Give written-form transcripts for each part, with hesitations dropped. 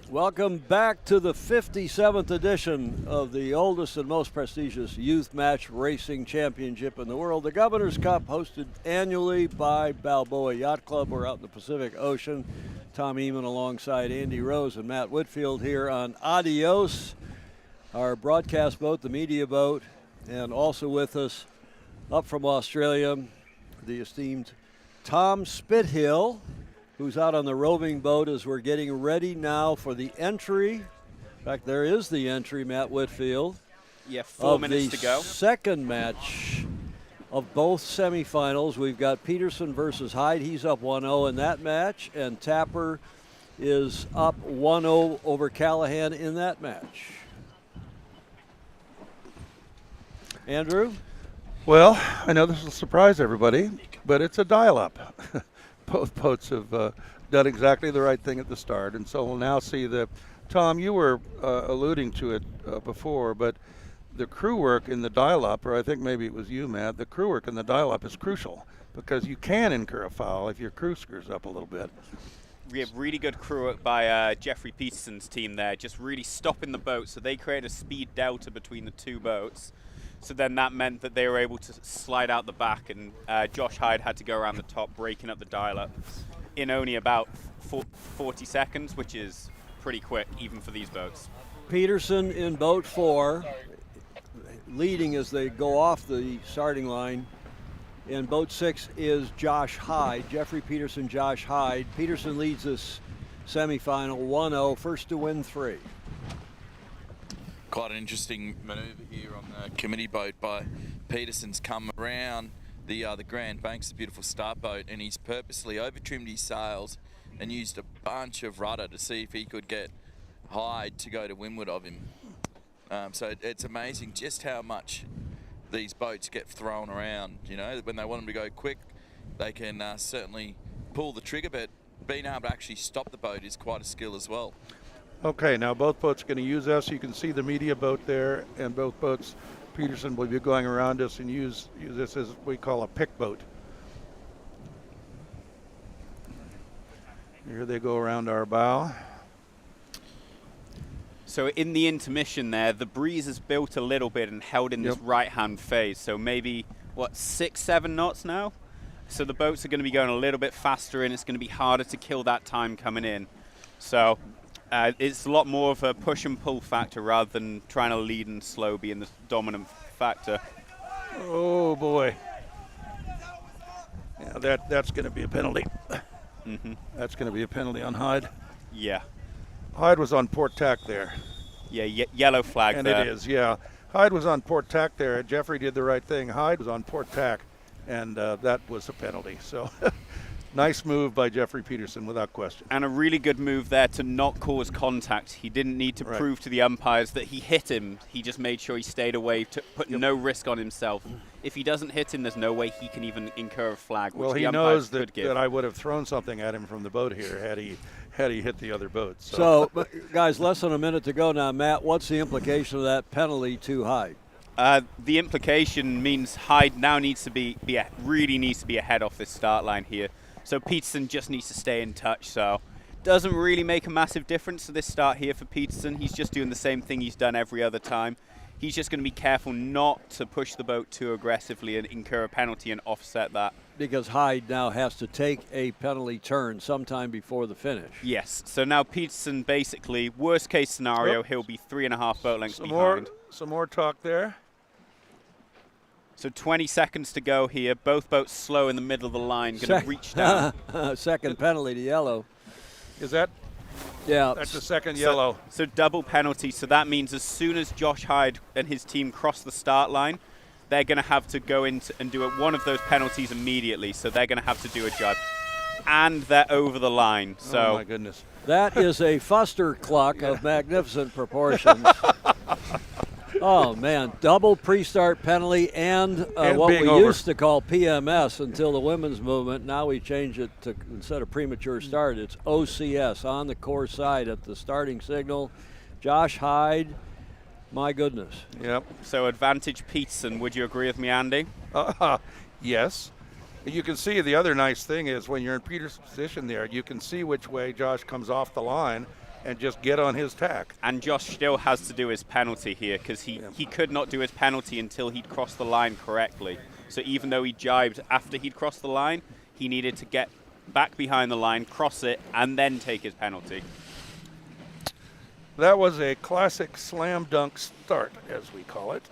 Welcome back to the 57th edition of the oldest and most prestigious youth match racing championship in the world, the Governor's Cup, hosted annually by Balboa Yacht Club. We're out in the Pacific Ocean. Tom Eamon alongside Andy Rose and Matt Whitfield here on Adios, our broadcast boat, the media boat, and also with us up from Australia, the esteemed Tom Spithill, who's out on the roving boat as we're getting ready now for the entry. In fact, there is the entry, Matt Whitfield. Yeah, 4 minutes to go. Second match of both semifinals. We've got Peterson versus Hyde. He's up 1-0 in that match, and Tapper is up 1-0 over Callahan in that match. Andrew? Well, I know this will surprise everybody, but it's a dial-up. Both boats have done exactly the right thing at the start, and so we'll now see Tom, you were alluding to it before, but the crew work in the dial-up, or I think maybe it was you, Matt, the crew work in the dial-up is crucial because you can incur a foul if your crew screws up a little bit. We have really good crew work by Jeffrey Peterson's team there, just really stopping the boat, so they create a speed delta between the two boats. So then that meant that they were able to slide out the back, and Josh Hyde had to go around the top, breaking up the dial-up in only about 40 seconds, which is pretty quick, even for these boats. Peterson in boat 4, leading as they go off the starting line. In boat 6 is Josh Hyde, Jeffrey Peterson, Josh Hyde. Peterson leads this semifinal 1-0, first to win 3. Quite an interesting manoeuvre here on the committee boat by Peterson's come around the Grand Banks, a beautiful start boat, and he's purposely over-trimmed his sails and used a bunch of rudder to see if he could get Hyde to go to windward of him. So it's amazing just how much these boats get thrown around. You know, when they want them to go quick, they can certainly pull the trigger, but being able to actually stop the boat is quite a skill as well. Okay, now both boats are going to use us. You can see the media boat there, and both boats, Peterson will be going around us and use this as we call a pick boat. Here they go around our bow. So in the intermission there, the breeze has built a little bit and held in this right-hand phase. So maybe, 6-7 knots now? So the boats are going to be going a little bit faster, and it's going to be harder to kill that time coming in. So it's a lot more of a push and pull factor rather than trying to lead and slow being the dominant factor. Oh boy. Yeah, that's going to be a penalty. Mm-hmm. That's going to be a penalty on Hyde. Yeah. Hyde was on port tack there. Yeah, yellow flag and there. And it is, yeah. Hyde was on port tack there. Jeffrey did the right thing. Hyde was on port tack, and that was a penalty. So nice move by Jeffrey Peterson, without question. And a really good move there to not cause contact. He didn't need to prove to the umpires that he hit him. He just made sure he stayed away, to put no risk on himself. If he doesn't hit him, there's no way he can even incur a flag, which well, the he umpires knows could give. that I would have thrown something at him from the boat here had he hit the other boat. So, guys, less than a minute to go now. Matt, what's the implication of that penalty to Hyde? The implication means Hyde now needs to really needs to be ahead off this start line here. So Peterson just needs to stay in touch. So doesn't really make a massive difference to this start here for Peterson. He's just doing the same thing he's done every other time. He's just going to be careful not to push the boat too aggressively and incur a penalty and offset that. Because Hyde now has to take a penalty turn sometime before the finish. Yes. So now Peterson basically, worst case scenario, he'll be 3.5 boat lengths behind. Some more talk there. So 20 seconds to go here. Both boats slow in the middle of the line, going to reach down. Second penalty to yellow. Is that? Yeah. That's the second yellow. So double penalty. So that means as soon as Josh Hyde and his team cross the start line, they're going to have to go in and do one of those penalties immediately. So they're going to have to do a judge. And they're over the line. So oh, my goodness. That is a fuster cluck of magnificent proportions. Oh, man, double pre-start penalty and what we used to call PMS until the women's movement. Now we change it to, instead of premature start, it's OCS, on the course side at the starting signal. Josh Hyde, my goodness. Yep. So advantage Peterson, would you agree with me, Andy? Yes. You can see the other nice thing is when you're in Peterson's position there, you can see which way Josh comes off the line, and just get on his tack. And Josh still has to do his penalty here because he could not do his penalty until he'd crossed the line correctly. So even though he jibed after he'd crossed the line, he needed to get back behind the line, cross it, and then take his penalty. That was a classic slam dunk start, as we call it.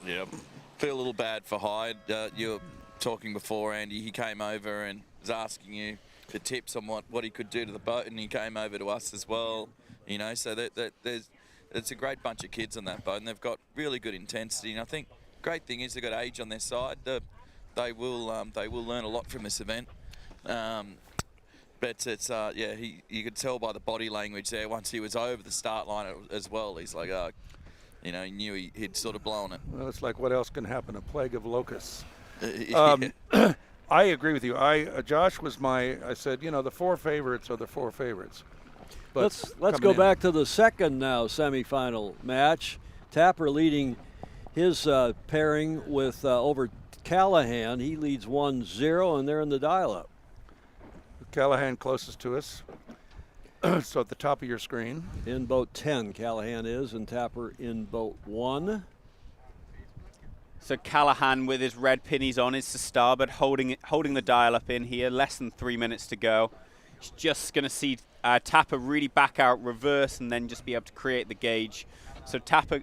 Yep. Feel a little bad for Hyde. You were talking before, Andy. He came over and was asking you for tips on what he could do to the boat, and he came over to us as well. You know, so it's a great bunch of kids on that boat, and they've got really good intensity. And I think great thing is they've got age on their side. They will learn a lot from this event. But it's you could tell by the body language there once he was over the start line as well. He's like, he knew he'd sort of blown it. Well, it's like, what else can happen? A plague of locusts. Yeah. I agree with you. Josh was I said, the 4 favorites are the 4 favorites. But Let's go back to the second now semifinal match. Tapper leading his pairing with over Callahan. He leads 1-0, and they're in the dial-up. Callahan closest to us. So at the top of your screen. In boat 10, Callahan is, and Tapper in boat 1. So Callahan with his red pinnies on is to starboard, holding the dial up in here. Less than 3 minutes to go. He's just going to see Tapper really back out, reverse, and then just be able to create the gauge. So Tapper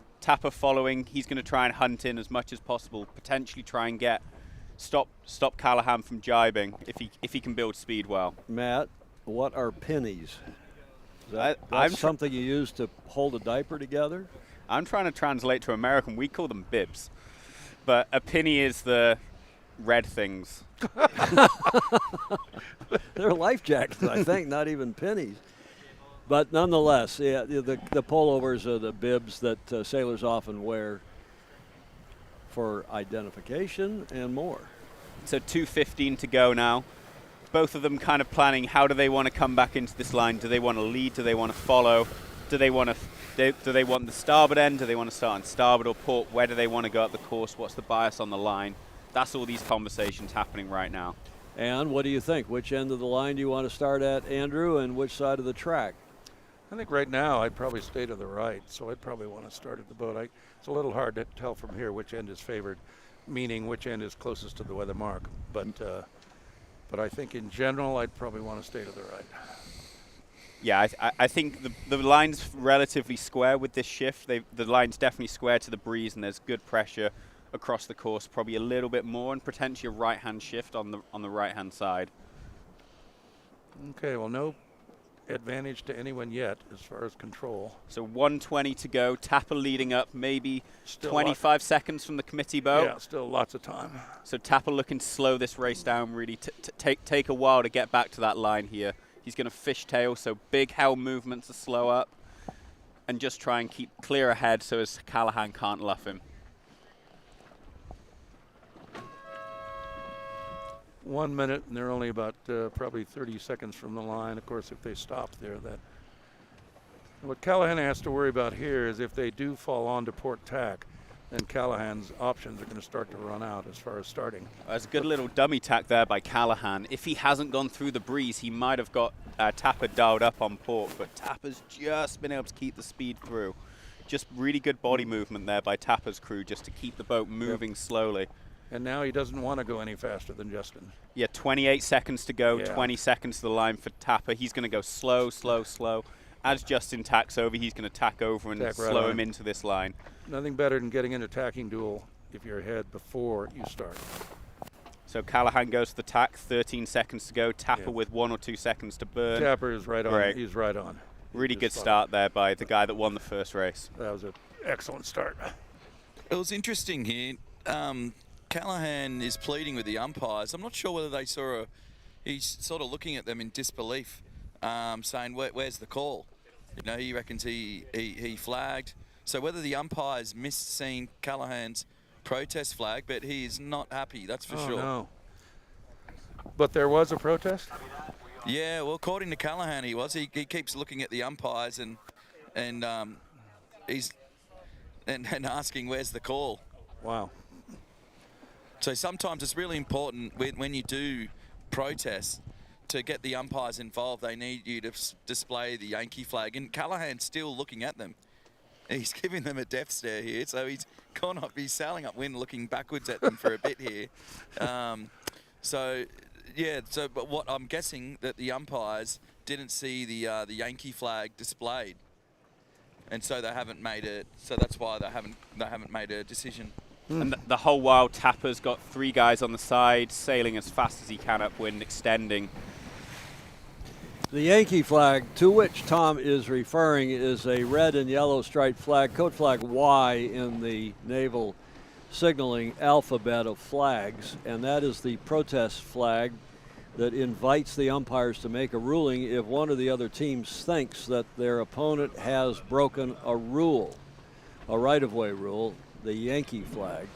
following. He's going to try and hunt in as much as possible. Potentially try and stop Callahan from jibing if he can build speed well. Matt, what are pennies? That's I'm something you use to hold a diaper together? I'm trying to translate to American. We call them bibs. But a penny is the red things. They're life jackets, I think, not even pennies. But nonetheless, yeah, the pullovers are the bibs that sailors often wear for identification and more. So 2:15 to go now. Both of them kind of planning how do they want to come back into this line. Do they want to lead? Do they want to follow? Do they want the starboard end? Do they want to start on starboard or port? Where do they want to go up the course? What's the bias on the line? That's all these conversations happening right now. And what do you think? Which end of the line do you want to start at, Andrew, and which side of the track? I think right now I'd probably stay to the right, so I'd probably want to start at the boat. It's a little hard to tell from here which end is favored, meaning which end is closest to the weather mark. But I think in general I'd probably want to stay to the right. Yeah, I think the line's relatively square with this shift. The line's definitely square to the breeze, and there's good pressure across the course, probably a little bit more, and potentially a right-hand shift on the right-hand side. Okay, well, no advantage to anyone yet as far as control. So 1:20 to go. Tapper leading up, maybe Still 25 seconds from the committee boat. Yeah, still lots of time. So Tapper looking to slow this race down, really take a while to get back to that line here. He's going to fishtail, so big helm movements to slow up, and just try and keep clear ahead so as Callahan can't luff him. 1 minute, and they're only about probably 30 seconds from the line. Of course, if they stop there, what Callahan has to worry about here is if they do fall onto port tack, then Callahan's options are going to start to run out as far as starting. There's a good little dummy tack there by Callahan. If he hasn't gone through the breeze, he might have got Tapper dialed up on port, but Tapper's just been able to keep the speed through. Just really good body movement there by Tapper's crew just to keep the boat moving slowly. And now he doesn't want to go any faster than Justin. Yeah, 28 seconds to go, Yeah. 20 seconds to the line for Tapper. He's going to go slow, slow, slow. As Justin tacks over, he's going to tack over and Tack right slow on. him into this line. Nothing better than getting into tacking duel if you're ahead before you start. So Callahan goes to the tack, 13 seconds to go. Tapper Yeah. with 1 or 2 seconds to burn. Tapper is right on. Great. He's right on. Really He good just start there by the guy that won the first race. That was an excellent start. It was interesting here. Callahan is pleading with the umpires. I'm not sure whether they saw he's sort of looking at them in disbelief, saying, where's the call? He reckons he flagged. So whether the umpires missed seeing Callahan's protest flag, but he is not happy, that's for sure. No. But there was a protest? Yeah, well, according to Callahan, he was. He keeps looking at the umpires and he's asking, where's the call? Wow. So sometimes it's really important when you do protest to get the umpires involved, they need you to display the Yankee flag. And Callahan's still looking at them. He's giving them a death stare here. So he's gone up, he's sailing upwind, looking backwards at them for a bit here. But what I'm guessing that the umpires didn't see the Yankee flag displayed. And so they haven't made it. So that's why they haven't made a decision. And the whole while, Tapper's got 3 guys on the side, sailing as fast as he can upwind, extending. The Yankee flag, to which Tom is referring, is a red and yellow striped flag, code flag Y in the naval signaling alphabet of flags, and that is the protest flag that invites the umpires to make a ruling if one of the other teams thinks that their opponent has broken a rule, a right-of-way rule, the Yankee flag.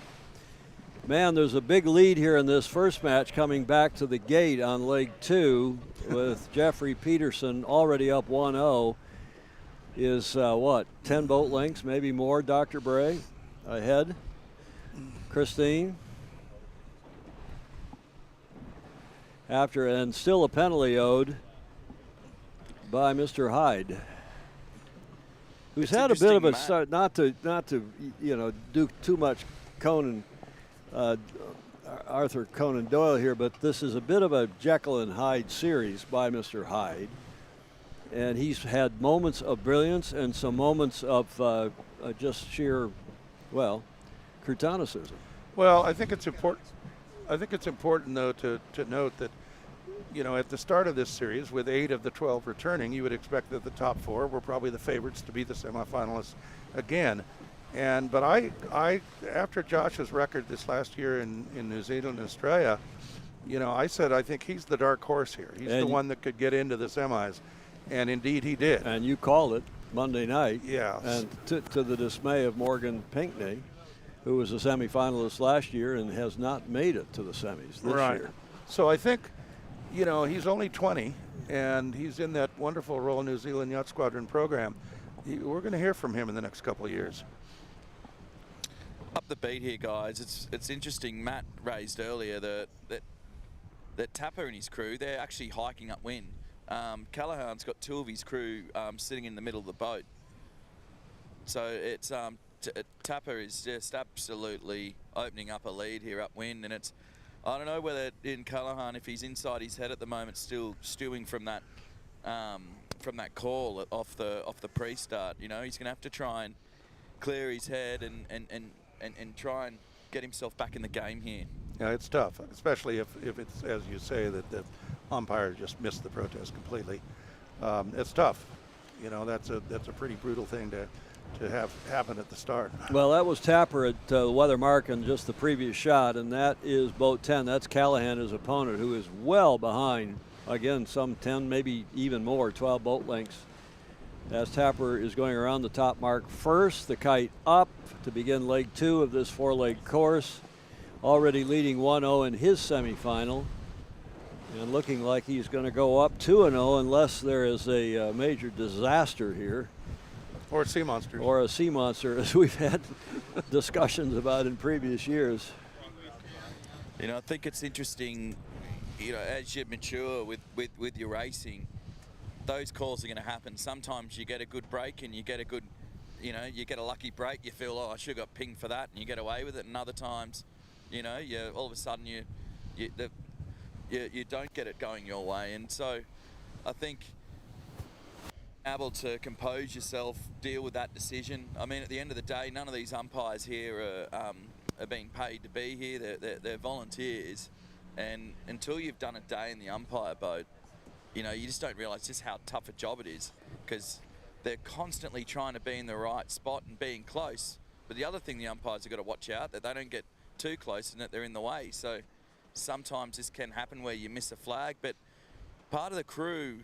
Man, there's a big lead here in this first match coming back to the gate on leg 2 with Jeffrey Peterson already up 1-0. Is 10 boat lengths, maybe more, Dr. Bray, ahead. Christine. And still a penalty owed by Mr. Hyde, who's It's had a bit of a interesting, start, not to do too much Arthur Conan Doyle here, but this is a bit of a Jekyll and Hyde series by Mr. Hyde, and he's had moments of brilliance and some moments of just sheer, cretinism. Well, I think it's important. I think it's important, though, to note that, at the start of this series, with 8 of the 12 returning, you would expect that the top 4 were probably the favorites to be the semifinalists again. But I after Josh's record this last year in New Zealand and Australia, I said I think he's the dark horse here. He's the one that could get into the semis, and indeed he did. And you called it Monday night. Yeah. And to the dismay of Morgan Pinckney, who was a semifinalist last year and has not made it to the semis this year. So I think, he's only 20, and he's in that wonderful Royal New Zealand Yacht Squadron program. We're going to hear from him in the next couple of years. Up the beat here, guys. It's interesting. Matt raised earlier that Tapper and his crew, they're actually hiking upwind. Callahan's got 2 of his crew sitting in the middle of the boat. So it's Tapper is just absolutely opening up a lead here upwind, and I don't know whether in Callahan, if he's inside his head at the moment, still stewing from that call off the pre-start. He's going to have to try and clear his head and try and get himself back in the game here. Yeah, it's tough, especially if it's, as you say, that the umpire just missed the protest completely. It's tough. That's a pretty brutal thing to have happen at the start. Well, that was Tapper at the weather mark in just the previous shot, and that is boat 10. That's Callahan, his opponent, who is well behind, again, some 10, maybe even more, 12 boat lengths. As Tapper is going around the top mark first, the kite up to begin leg 2 of this 4-leg course, already leading 1-0 in his semifinal, and looking like he's going to go up 2-0 unless there is a major disaster here. Or sea monsters. Or a sea monster, as we've had discussions about in previous years. I think it's interesting, as you mature with your racing, those calls are going to happen. Sometimes you get a good break and you get a good, you get a lucky break. You feel, I should have got pinged for that, and you get away with it. And other times, all of a sudden you don't get it going your way. And so I think able to compose yourself, deal with that decision. I mean, at the end of the day, none of these umpires here are being paid to be here. They're volunteers, and until you've done a day in the umpire boat, you just don't realise just how tough a job it is, because they're constantly trying to be in the right spot and being close. But the other thing the umpires have got to watch out, that they don't get too close and that they're in the way. So sometimes this can happen where you miss a flag, but part of the crew,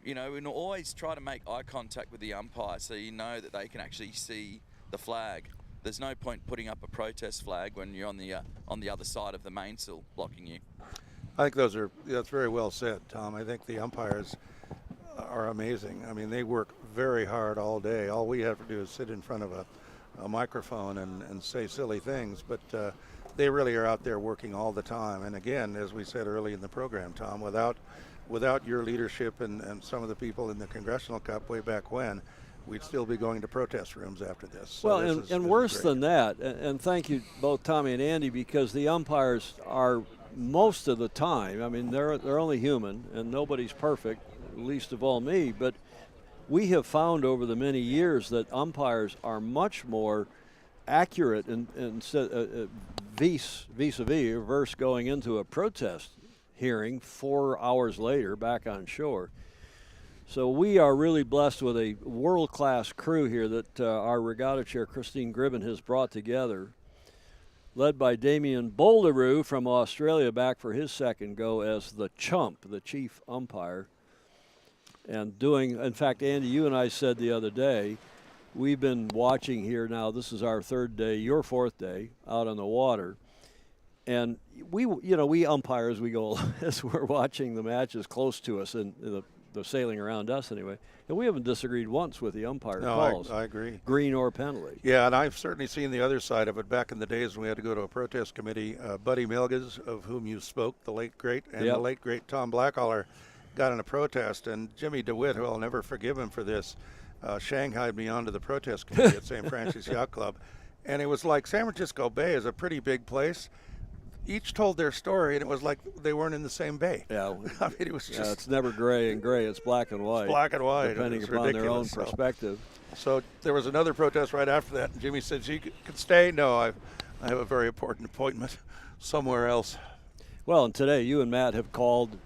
we always try to make eye contact with the umpire so that they can actually see the flag. There's no point putting up a protest flag when you're on the other side of the mainsail blocking you. I think that's very well said, Tom. I think the umpires are amazing. I mean, they work very hard all day. All we have to do is sit in front of a microphone and say silly things, but they really are out there working all the time. And again, as we said early in the program, Tom, without without your leadership and some of the people in the Congressional Cup way back when, we'd still be going to protest rooms after this. So Well, this and is worse great. than that, and thank you both Tommy and Andy, because the umpires are most of the time, I mean, they're only human and nobody's perfect, least of all me, but we have found over the many years that umpires are much more accurate and vis-a-vis, reverse going into a protest hearing 4 hours later back on shore. So we are really blessed with a world-class crew here that our regatta chair, Christine Gribben, has brought together, led by Damien Bolderoo from Australia, back for his second go as the chump, the chief umpire. And doing, in fact, Andy, you and I said the other day, we've been watching here now. This is our third day, your fourth day, out on the water. And we umpires, we go as we're watching the matches close to us and the sailing around us anyway. And we haven't disagreed once with the umpire calls. I agree. Green or penalty. Yeah, and I've certainly seen the other side of it. Back in the days when we had to go to a protest committee, Buddy Milgas, of whom you spoke, the late great, and the late great Tom Blackaller got in a protest, and Jimmy DeWitt, who I'll never forgive him for this, shanghaied me onto the protest committee at St. Francis Yacht Club. And it was like San Francisco Bay is a pretty big place. Each told their story, and it was like they weren't in the same bay. Yeah. I mean, it was just... it's never gray and gray. It's black and white. It's black and white. Depending It's upon their own ridiculous. perspective. So there was another protest right after that, and Jimmy said, "You can stay." No, I have a very important appointment somewhere else. Well, and today you and Matt have called,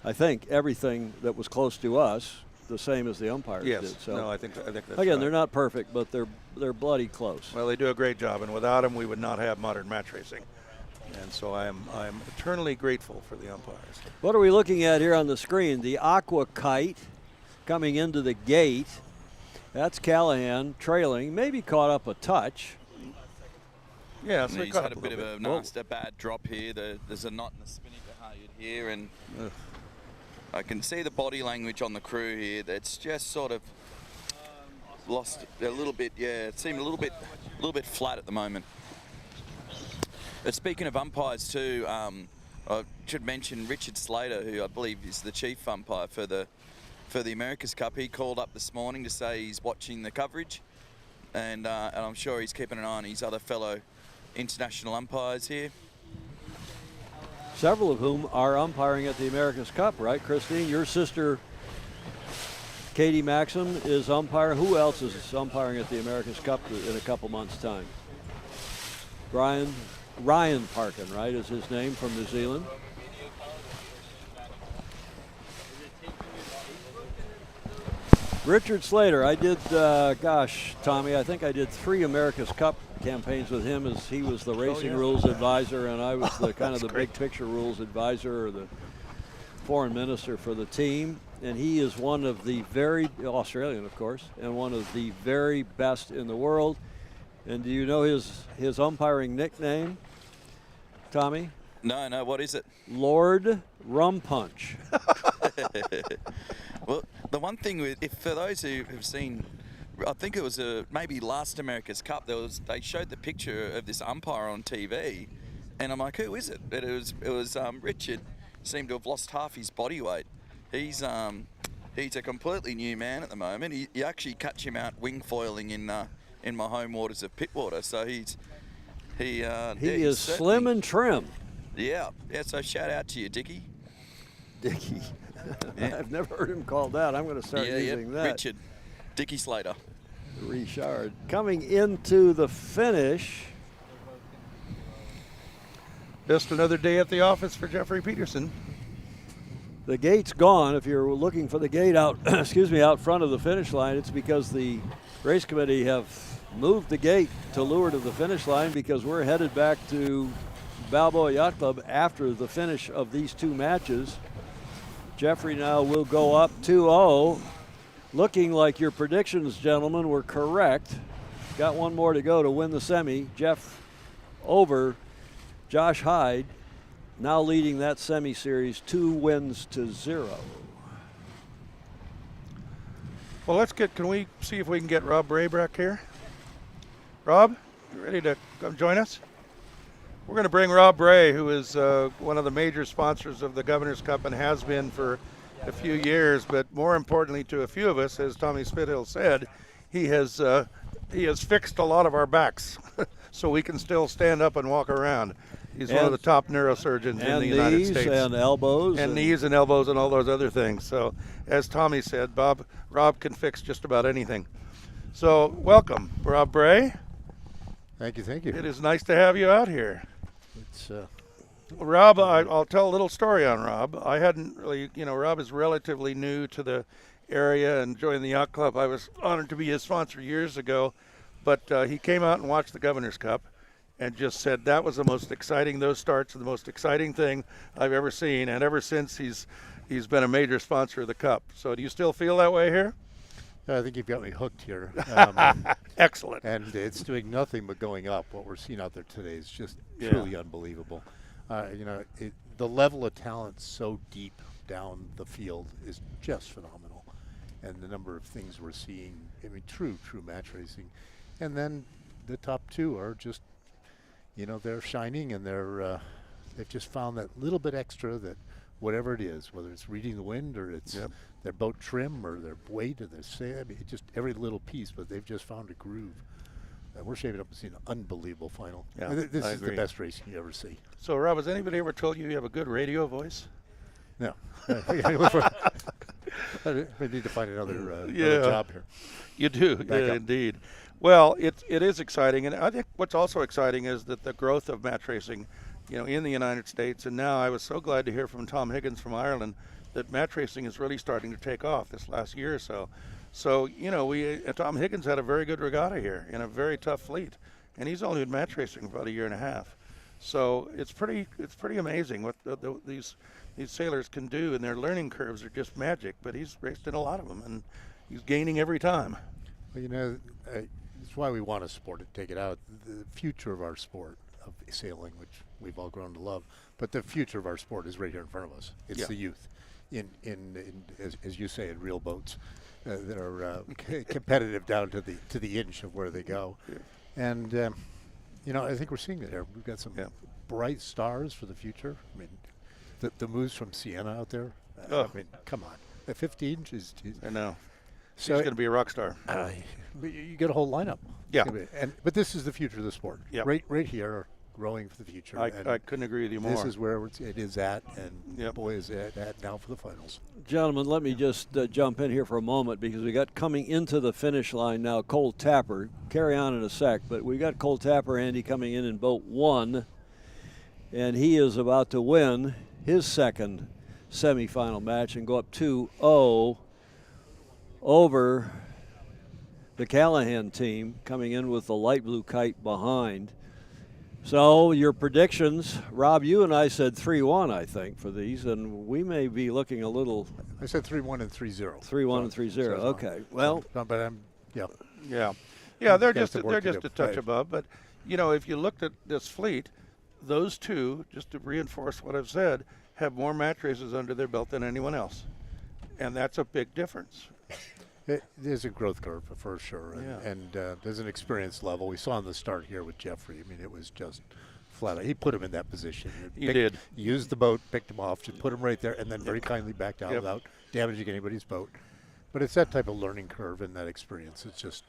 I think, everything that was close to us the same as the umpires Yes. did. So No, I think that's again, right. they're not perfect, but they're bloody close. Well, they do a great job, and without them, we would not have modern match racing. And so I'm eternally grateful for the umpires. What are we looking at here on the screen? The Aqua Kite coming into the gate. That's Callahan trailing, maybe caught up a touch. Yeah, so And they he's caught had up a bit of a Whoa. nasty, bad drop here. There's a knot in the spinnaker halyard here, and Ugh. I can see the body language on the crew here. That's just sort of lost a little bit. Yeah, it seemed a little bit flat at the moment. But speaking of umpires too, I should mention Richard Slater, who I believe is the chief umpire for the America's Cup. He called up this morning to say he's watching the coverage, and I'm sure he's keeping an eye on his other fellow international umpires here. Several of whom are umpiring at the America's Cup, right, Christine? Your sister, Katie Maxim, is umpiring. Who else is umpiring at the America's Cup in a couple months' time? Ryan Parkin, right, is his name, from New Zealand. Richard Slater, I did, Tommy, I think I did 3 America's Cup campaigns with him, as he was the racing rules advisor and I was the kind of the big picture rules advisor, or the foreign minister for the team. And he is one of the Australian, of course, and one of the very best in the world. And do you know his umpiring nickname, Tommy? No, what is it? Lord Rum Punch. Well, the one thing for those who have seen, I think it was maybe last America's Cup, they showed the picture of this umpire on TV, and I'm like, who is it? But it was Richard. Seemed to have lost half his body weight. He's a completely new man at the moment. You actually catch him out wing foiling in my home waters of Pittwater. So he is slim and trim. Yeah. So shout out to you, Dickie. Dickie. Yeah. I've never heard him called that. I'm going to start using that. Richard. Dickie Slater. Richard. Coming into the finish. Just another day at the office for Jeffrey Peterson. The gate's gone. If you're looking for the gate out, out front of the finish line, it's because the race committee have moved the gate to leeward of the finish line, because we're headed back to Balboa Yacht Club after the finish of these 2 matches. Jeffrey now will go up 2-0. Looking like your predictions, gentlemen, were correct. Got one more to go to win the semi. Jeff over Josh Hyde, now leading that semi-series 2-0. Well, can we see if we can get Rob Braybrack here? Rob, you ready to come join us? We're going to bring Rob Bray, who is one of the major sponsors of the Governor's Cup and has been for a few years, but more importantly to a few of us, as Tommy Spithill said, he has fixed a lot of our backs so we can still stand up and walk around. He's one of the top neurosurgeons in the United States. And elbows. And knees and elbows and all those other things. So as Tommy said, Rob can fix just about anything. So welcome, Rob Bray. Thank you, thank you. It is nice to have you out here. It's Rob, I'll tell a little story on Rob. I hadn't really, Rob is relatively new to the area and joined the yacht club. I was honored to be his sponsor years ago, but he came out and watched the Governor's Cup and just said those starts are the most exciting thing I've ever seen. And ever since, he's been a major sponsor of the Cup. So do you still feel that way here? I think you've got me hooked here. Excellent. And it's doing nothing but going up. What we're seeing out there today is just truly unbelievable. The level of talent so deep down the field is just phenomenal. And the number of things we're seeing, true match racing. And then the top two are just, they're shining, and they've just found that little bit extra, that whatever it is, whether it's reading the wind or it's their boat trim or their weight or their sail, just every little piece, but they've just found a groove. We're shaping up to see an unbelievable final. Yeah, this I is agree. the best racing you ever see. So, Rob, has anybody ever told you have a good radio voice? No. I need to find another job here. You do, indeed. Well, it is exciting, and I think what's also exciting is that the growth of match racing, in the United States, and now I was so glad to hear from Tom Higgins from Ireland that match racing is really starting to take off this last year or so. So, Tom Higgins had a very good regatta here in a very tough fleet, and he's only been match racing for about a year and a half. So it's pretty amazing what these sailors can do, and their learning curves are just magic. But he's raced in a lot of them, and he's gaining every time. Well, it's why we want to support it, take it out. The future of our sport of sailing, which we've all grown to love, but the future of our sport is right here in front of us. It's the youth, as you say, in real boats that are competitive down to the inch of where they go. Yeah. And I think we're seeing it here. We've got some bright stars for the future. The moves from Sienna out there. Come on, the 15 is. I know. So he's going to be a rock star. But you get a whole lineup. Yeah. But this is the future of the sport. Yep. Right here, growing for the future. I couldn't agree with you more. This is where it is at, and boy, is it at now for the finals. Gentlemen, let me just jump in here for a moment, because we got coming into the finish line now Cole Tapper. Carry on in a sec, but we got Cole Tapper, Andy, coming in boat 1, and he is about to win his second semifinal match and go up 2-0 over the Callahan team, coming in with the light blue kite behind. So your predictions, Rob, you and I said 3-1, I think, for these, and we may be looking a little. I said 3-1 and 3-0. 3-1 and 3-0. Okay. Well. But I'm. Yeah. They're just a touch above. But if you looked at this fleet, those two, just to reinforce what I've said, have more match races under their belt than anyone else, and that's a big difference. There's a growth curve for sure, and there's an experience level. We saw in the start here with Jeffrey. It was just flat out. He put him in that position. He did. Used the boat, picked him off, just put him right there, and then very kindly backed out without damaging anybody's boat. But it's that type of learning curve and that experience. It's just,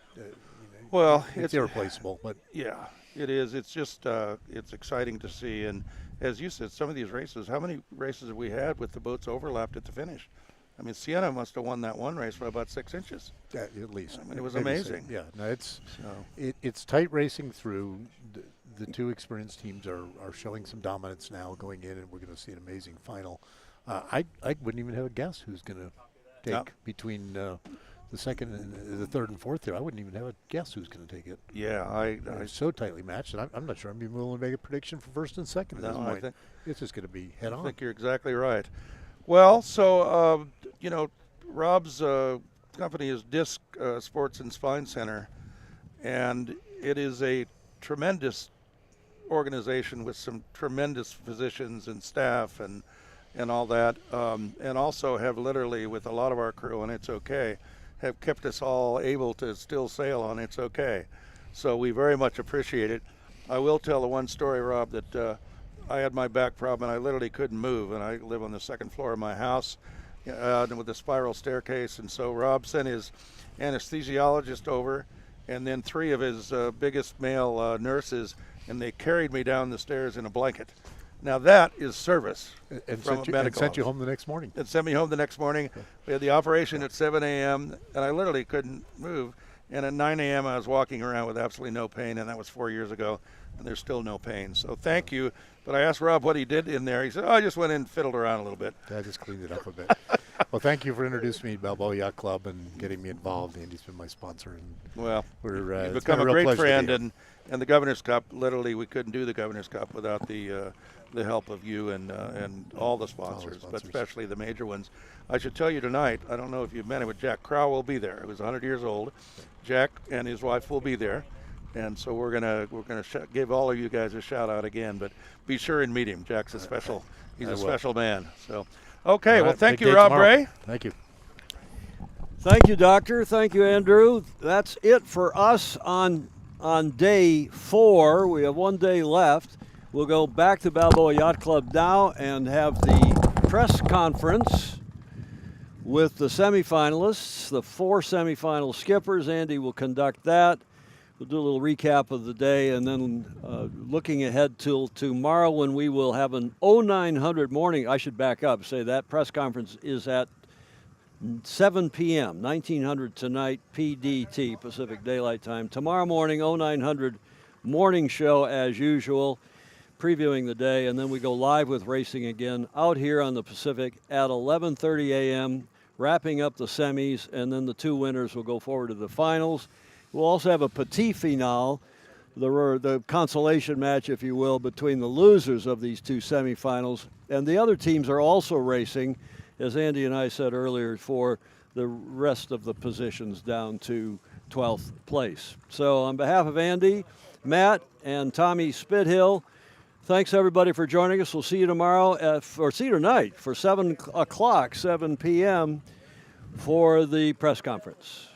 it's irreplaceable. But yeah, it is. It's just, it's exciting to see. And as you said, some of these races, how many races have we had with the boats overlapped at the finish? Sienna must have won that one race by about 6 inches. At least. It was amazing. Yeah, no, it's tight racing through. The two experienced teams are showing some dominance now going in, and we're going to see an amazing final. I wouldn't even have a guess who's going to take between the second and the third and fourth here. I wouldn't even have a guess who's going to take it. Yeah, They're so tightly matched, and I'm not sure I'm even willing to make a prediction for first and second at this point. It's just going to be head on. I think you're exactly right. Well, so, Rob's company is Disc Sports and Spine Center, and it is a tremendous organization with some tremendous physicians and staff and all that, and also have literally, with a lot of our crew on It's Okay, have kept us all able to still sail on It's Okay. So we very much appreciate it. I will tell the one story, Rob, that I had my back problem and I literally couldn't move, and I live on the second floor of my house, with a spiral staircase. And so Rob sent his anesthesiologist over, and then 3 of his biggest male nurses, and they carried me down the stairs in a blanket. Now that is service And from sent a you, and medical sent you officer. home the next morning. It sent me home the next morning. We had the operation at 7 a.m., and I literally couldn't move. And at 9 a.m., I was walking around with absolutely no pain, and that was 4 years ago, and there's still no pain. So thank you. But I asked Rob what he did in there. He said, I just went in and fiddled around a little bit. I just cleaned it up a bit. Well, thank you for introducing me to Balboa Yacht Club and getting me involved. Andy's been my sponsor, and Well, we're you've it's become been a real great pleasure to be friend, and the Governor's Cup, literally, we couldn't do the Governor's Cup without the help of you and all the sponsors, but especially the major ones. I should tell you tonight, I don't know if you've met him, but Jack Crow will be there. He was 100 years old. Jack and his wife will be there, and so we're gonna give all of you guys a shout out again. But be sure and meet him. Jack's a special. He's a special man. So, okay. Well, thank you, Rob Ray. Thank you. Thank you, Doctor. Thank you, Andrew. That's it for us on day 4. We have 1 day left. We'll go back to Balboa Yacht Club now and have the press conference with the semifinalists, the 4 semifinal skippers. Andy will conduct that. We'll do a little recap of the day, and then looking ahead till tomorrow when we will have an 0900 morning. I should back up, say that press conference is at 7 p.m., 1900 tonight, PDT, Pacific Daylight Time. Tomorrow morning, 0900 morning show as usual, previewing the day, and then we go live with racing again out here on the Pacific at 11:30 a.m., wrapping up the semis, and then the 2 winners will go forward to the finals. We'll also have a petit finale, the consolation match, if you will, between the losers of these 2 semifinals, and the other teams are also racing, as Andy and I said earlier, for the rest of the positions down to 12th place. So on behalf of Andy, Matt, and Tommy Spithill, thanks everybody for joining us. We'll see you tomorrow, or see you tonight for 7 o'clock, 7 p.m. for the press conference.